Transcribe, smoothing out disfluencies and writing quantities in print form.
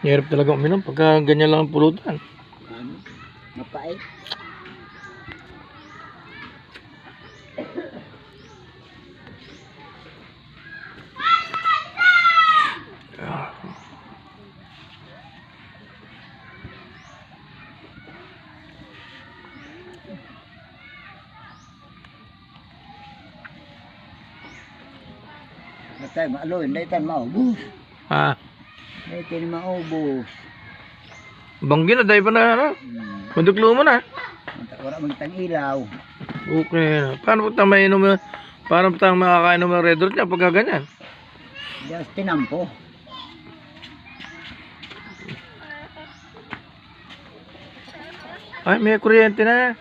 Hirap talaga uminom pagka ganyan lang ang pulutan. Ano? Mapait. Matay, maaloy, hindi tayo maubos. Ah, Hindi tayo maubos. banggi na dahil pa na ano. Manduklo mo na. Wala magtang ilaw. Okay. Paano po tayo mainom yun? Paano po tayo makakainom ng Red Horse niya pagka ganyan? Just tinampo. Ay, may kuryente na.